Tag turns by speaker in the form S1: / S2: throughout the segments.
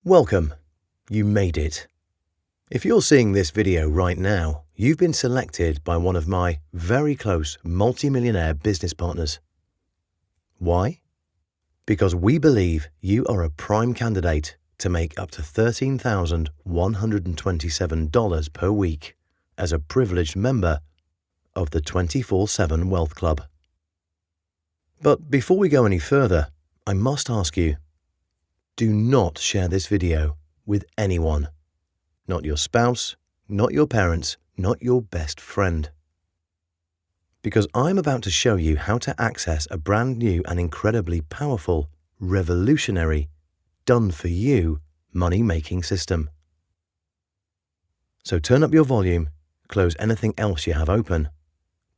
S1: Welcome. You made it. If you're seeing this video right now, you've been selected by one of my very close multi-millionaire business partners. Why? Because we believe you are a prime candidate to make up to $13,127 per week as a privileged member of the 24/7 Wealth Club. But before we go any further, I must ask you, do not share this video with anyone. Not your spouse, not your parents, not your best friend. Because I'm about to show you how to access a brand new and incredibly powerful, revolutionary, done-for-you money-making system. So turn up your volume, close anything else you have open.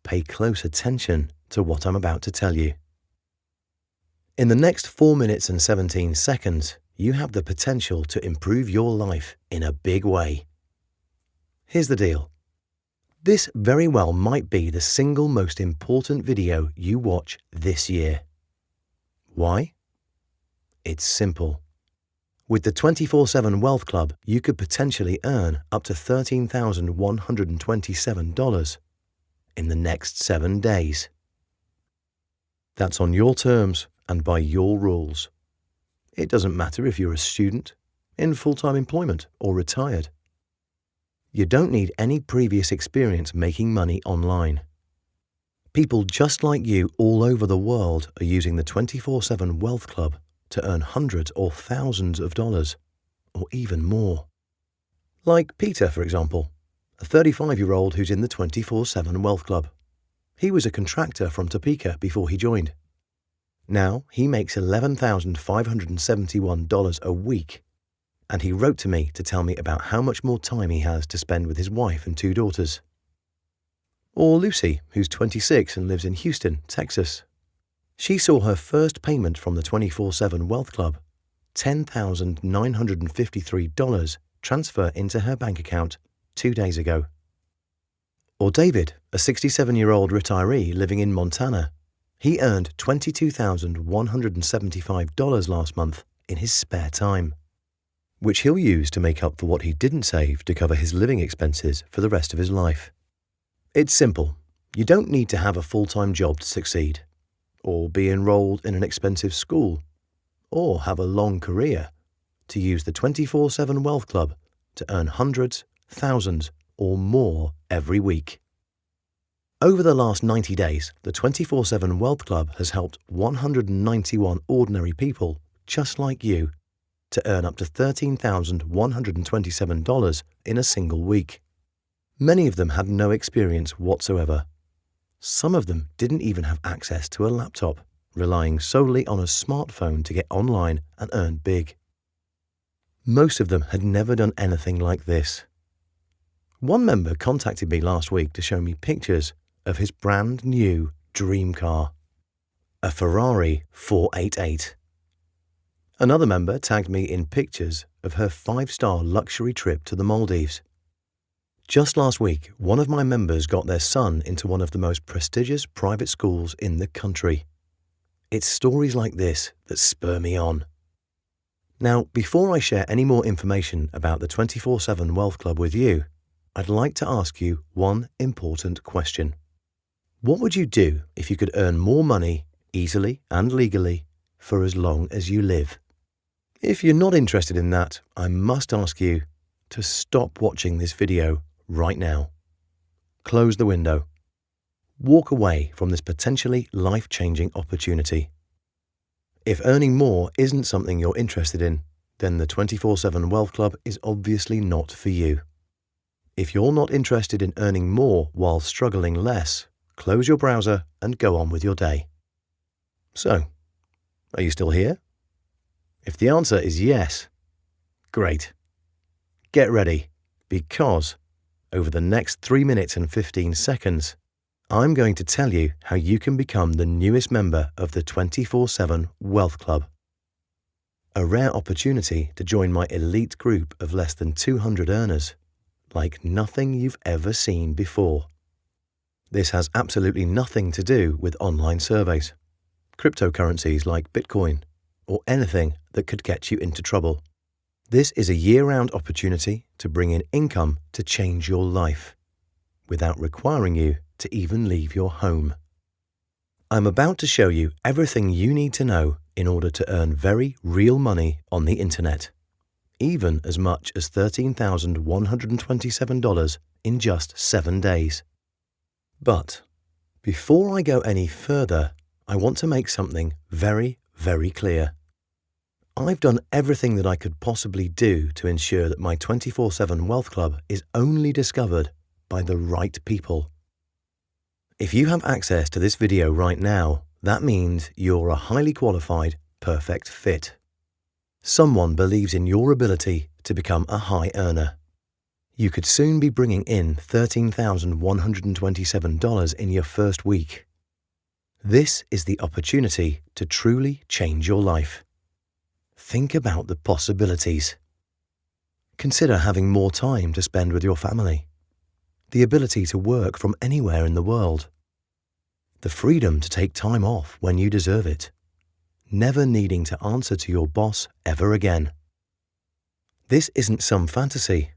S1: Pay close attention to what I'm about to tell you. In the next 4 minutes and 17 seconds, you have the potential to improve your life in a big way. Here's the deal. This very well might be the single most important video you watch this year. Why? It's simple. With the 24/7 Wealth Club, you could potentially earn up to $13,127 in the next 7 days. That's on your terms and by your rules. It doesn't matter if you're a student, in full-time employment, or retired. You don't need any previous experience making money online. People just like you all over the world are using the 24/7 Wealth Club to earn hundreds or thousands of dollars, or even more. Like Peter, for example, a 35-year-old who's in the 24/7 Wealth Club. He was a contractor from Topeka before he joined. Now he makes $11,571 a week, and he wrote to me to tell me about how much more time he has to spend with his wife and 2 daughters. Or Lucy, who's 26 and lives in Houston, Texas. She saw her first payment from the 24/7 Wealth Club, $10,953, transfer into her bank account 2 days ago. Or David, a 67-year-old retiree living in Montana. He earned $22,175 last month in his spare time, which he'll use to make up for what he didn't save to cover his living expenses for the rest of his life. It's simple. You don't need to have a full-time job to succeed, or be enrolled in an expensive school, or have a long career to use the 24/7 Wealth Club to earn hundreds, thousands, or more every week. Over the last 90 days, the 24/7 Wealth Club has helped 191 ordinary people just like you to earn up to $13,127 in a single week. Many of them had no experience whatsoever. Some of them didn't even have access to a laptop, relying solely on a smartphone to get online and earn big. Most of them had never done anything like this. One member contacted me last week to show me pictures of his brand new dream car, a Ferrari 488. Another member tagged me in pictures of her 5-star luxury trip to the Maldives. Just last week, one of my members got their son into one of the most prestigious private schools in the country. It's stories like this that spur me on. Now, before I share any more information about the 24/7 Wealth Club with you, I'd like to ask you one important question. What would you do if you could earn more money easily and legally for as long as you live? If you're not interested in that, I must ask you to stop watching this video right now. Close the window. Walk away from this potentially life-changing opportunity. If earning more isn't something you're interested in, then the 24/7 Wealth Club is obviously not for you. If you're not interested in earning more while struggling less, close your browser and go on with your day. So, are you still here? If the answer is yes, great. Get ready, because over the next 3 minutes and 15 seconds, I'm going to tell you how you can become the newest member of the 24/7 Wealth Club. A rare opportunity to join my elite group of less than 200 earners, like nothing you've ever seen before. This has absolutely nothing to do with online surveys, cryptocurrencies like Bitcoin, or anything that could get you into trouble. This is a year-round opportunity to bring in income to change your life, without requiring you to even leave your home. I'm about to show you everything you need to know in order to earn very real money on the internet, even as much as $13,127 in just 7 days. But before I go any further, I want to make something very, very clear. I've done everything that I could possibly do to ensure that my 24/7 Wealth Club is only discovered by the right people. If you have access to this video right now, that means you're a highly qualified, perfect fit. Someone believes in your ability to become a high earner. You could soon be bringing in $13,127 in your first week. This is the opportunity to truly change your life. Think about the possibilities. Consider having more time to spend with your family, the ability to work from anywhere in the world, the freedom to take time off when you deserve it, never needing to answer to your boss ever again. This isn't some fantasy.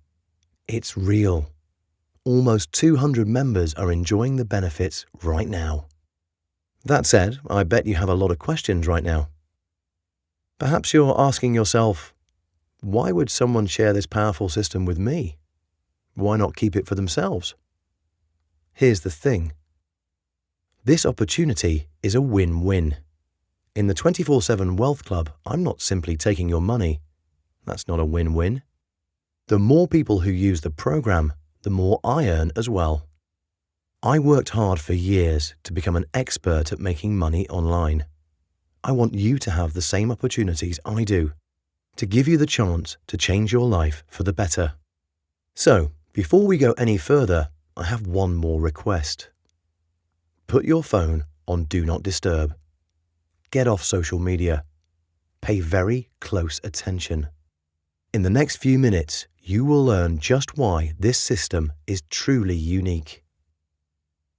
S1: It's real. Almost 200 members are enjoying the benefits right now. That said, I bet you have a lot of questions right now. Perhaps you're asking yourself, why would someone share this powerful system with me? Why not keep it for themselves? Here's the thing. This opportunity is a win-win. In the 24/7 Wealth Club, I'm not simply taking your money. That's not a win-win. The more people who use the program, the more I earn as well. I worked hard for years to become an expert at making money online. I want you to have the same opportunities I do, to give you the chance to change your life for the better. So, before we go any further, I have one more request. Put your phone on Do Not Disturb. Get off social media. Pay very close attention. In the next few minutes, you will learn just why this system is truly unique.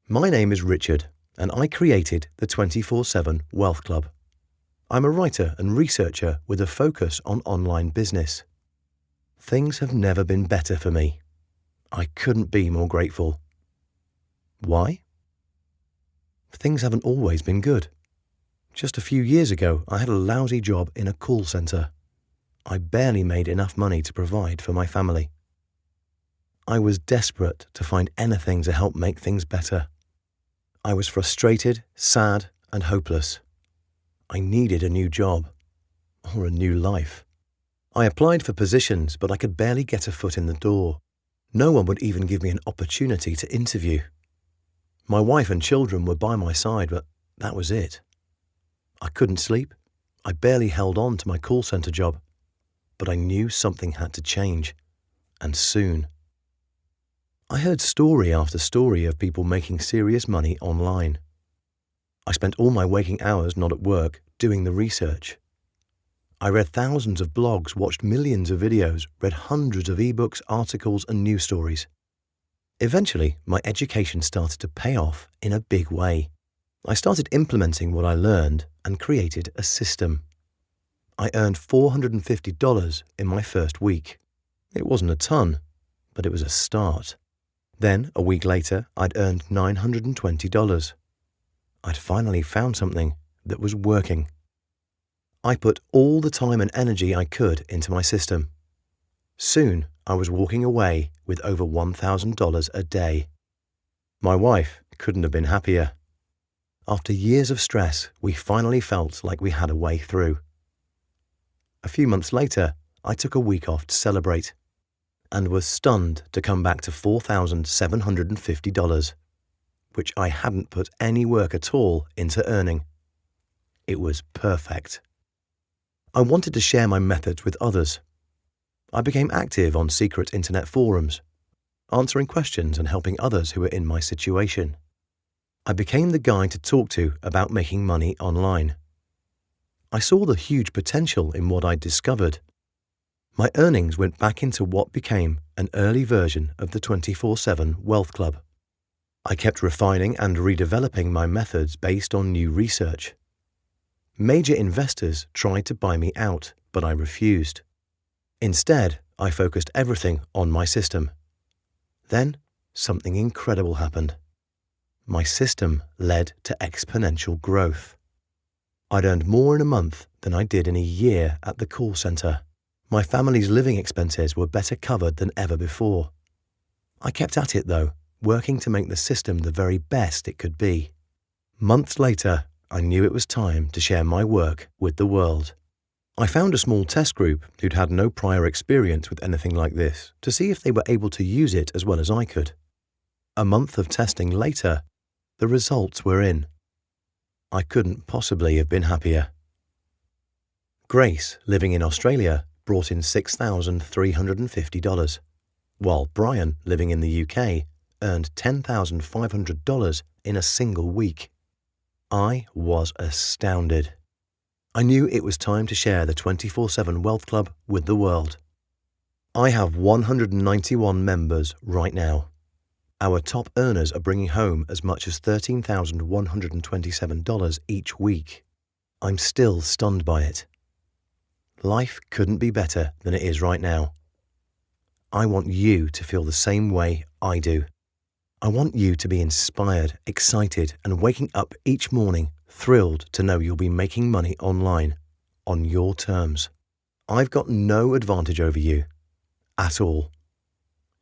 S1: My name is Richard, and I created the 24/7 Wealth Club. I'm a writer and researcher with a focus on online business. Things have never been better for me. I couldn't be more grateful. Why? Things haven't always been good. Just a few years ago, I had a lousy job in a call center. I barely made enough money to provide for my family. I was desperate to find anything to help make things better. I was frustrated, sad, and hopeless. I needed a new job, or a new life. I applied for positions, but I could barely get a foot in the door. No one would even give me an opportunity to interview. My wife and children were by my side, but that was it. I couldn't sleep. I barely held on to my call center job, but I knew something had to change, and soon. I heard story after story of people making serious money online. I spent all my waking hours not at work, doing the research. I read thousands of blogs, watched millions of videos, read hundreds of ebooks, articles, and news stories. Eventually, my education started to pay off in a big way. I started implementing what I learned and created a system. I earned $450 in my first week. It wasn't a ton, but it was a start. Then, a week later, I'd earned $920. I'd finally found something that was working. I put all the time and energy I could into my system. Soon, I was walking away with over $1,000 a day. My wife couldn't have been happier. After years of stress, we finally felt like we had a way through. A few months later, I took a week off to celebrate and was stunned to come back to $4,750, which I hadn't put any work at all into earning. It was perfect. I wanted to share my methods with others. I became active on secret internet forums, answering questions and helping others who were in my situation. I became the guy to talk to about making money online. I saw the huge potential in what I'd discovered. My earnings went back into what became an early version of the 24/7 Wealth Club. I kept refining and redeveloping my methods based on new research. Major investors tried to buy me out, but I refused. Instead, I focused everything on my system. Then, something incredible happened. My system led to exponential growth. I'd earned more in a month than I did in a year at the call center. My family's living expenses were better covered than ever before. I kept at it though, working to make the system the very best it could be. Months later, I knew it was time to share my work with the world. I found a small test group who'd had no prior experience with anything like this to see if they were able to use it as well as I could. A month of testing later, the results were in. I couldn't possibly have been happier. Grace, living in Australia, brought in $6,350, while Brian, living in the UK, earned $10,500 in a single week. I was astounded. I knew it was time to share the 24/7 Wealth Club with the world. I have 191 members right now. Our top earners are bringing home as much as $13,127 each week. I'm still stunned by it. Life couldn't be better than it is right now. I want you to feel the same way I do. I want you to be inspired, excited, and waking up each morning thrilled to know you'll be making money online, on your terms. I've got no advantage over you, at all.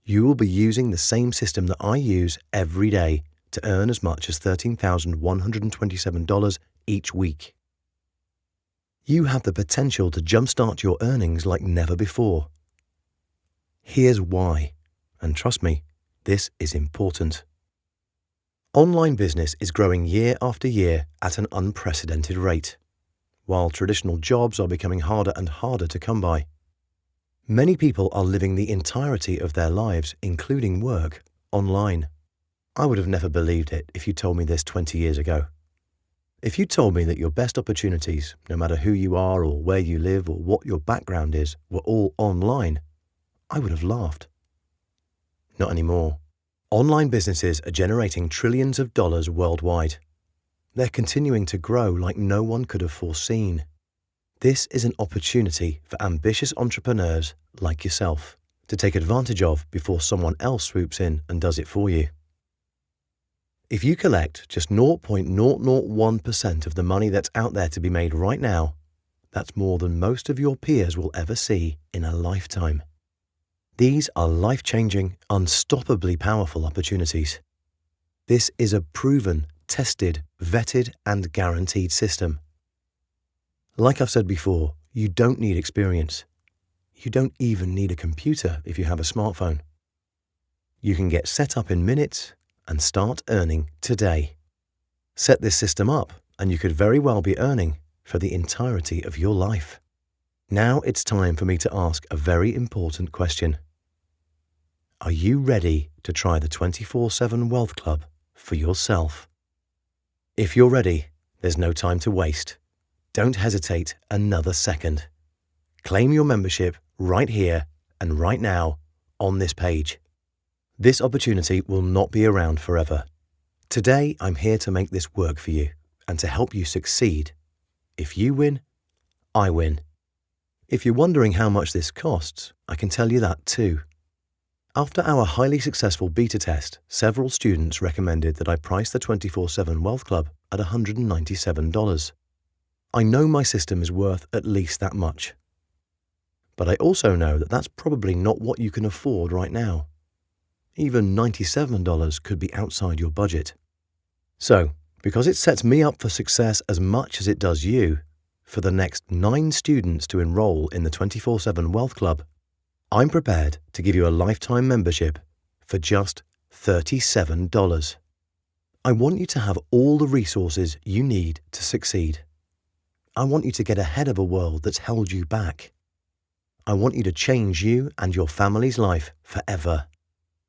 S1: You will be using the same system that I use every day to earn as much as $13,127 each week. You have the potential to jumpstart your earnings like never before. Here's why, and trust me, this is important. Online business is growing year after year at an unprecedented rate, while traditional jobs are becoming harder and harder to come by. Many people are living the entirety of their lives, including work, online. I would have never believed it if you told me this 20 years ago. If you told me that your best opportunities, no matter who you are or where you live or what your background is, were all online, I would have laughed. Not anymore. Online businesses are generating trillions of dollars worldwide. They're continuing to grow like no one could have foreseen. This is an opportunity for ambitious entrepreneurs like yourself to take advantage of before someone else swoops in and does it for you. If you collect just 0.001% of the money that's out there to be made right now, that's more than most of your peers will ever see in a lifetime. These are life-changing, unstoppably powerful opportunities. This is a proven, tested, vetted, and guaranteed system. Like I've said before, you don't need experience. You don't even need a computer if you have a smartphone. You can get set up in minutes and start earning today. Set this system up and you could very well be earning for the entirety of your life. Now it's time for me to ask a very important question. Are you ready to try the 24/7 Wealth Club for yourself? If you're ready, there's no time to waste. Don't hesitate another second. Claim your membership right here and right now on this page. This opportunity will not be around forever. Today, I'm here to make this work for you and to help you succeed. If you win, I win. If you're wondering how much this costs, I can tell you that too. After our highly successful beta test, several students recommended that I price the 24/7 Wealth Club at $197. I know my system is worth at least that much. But I also know that that's probably not what you can afford right now. Even $97 could be outside your budget. So, because it sets me up for success as much as it does you, for the next 9 students to enroll in the 24/7 Wealth Club, I'm prepared to give you a lifetime membership for just $37. I want you to have all the resources you need to succeed. I want you to get ahead of a world that's held you back. I want you to change you and your family's life forever.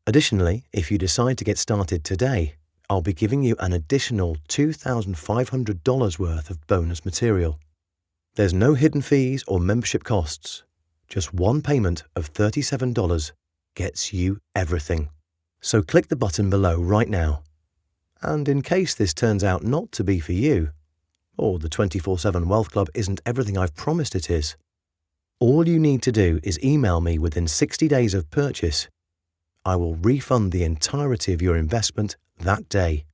S1: Additionally, if you decide to get started today, I'll be giving you an additional $2,500 worth of bonus material. There's no hidden fees or membership costs. Just one payment of $37 gets you everything. So click the button below right now. And in case this turns out not to be for you, or the 24/7 Wealth Club isn't everything I've promised it is, All you need to do is email me within 60 days of purchase. I will refund the entirety of your investment that day.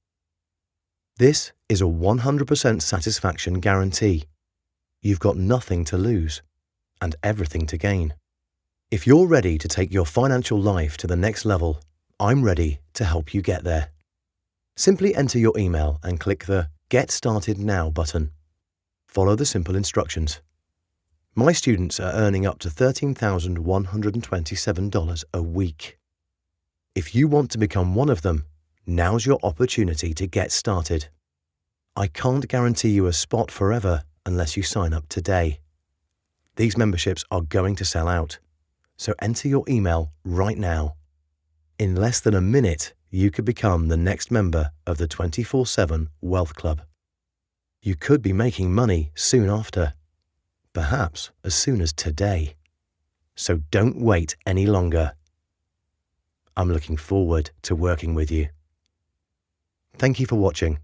S1: This is a 100% satisfaction guarantee. You've got nothing to lose and everything to gain. If you're ready to take your financial life to the next level, I'm ready to help you get there. Simply enter your email and click the Get Started Now button. Follow the simple instructions. My students are earning up to $13,127 a week. If you want to become one of them, now's your opportunity to get started. I can't guarantee you a spot forever unless you sign up today. These memberships are going to sell out, so enter your email right now. In less than a minute, you could become the next member of the 24/7 Wealth Club. You could be making money soon after, perhaps as soon as today. So don't wait any longer. I'm looking forward to working with you. Thank you for watching.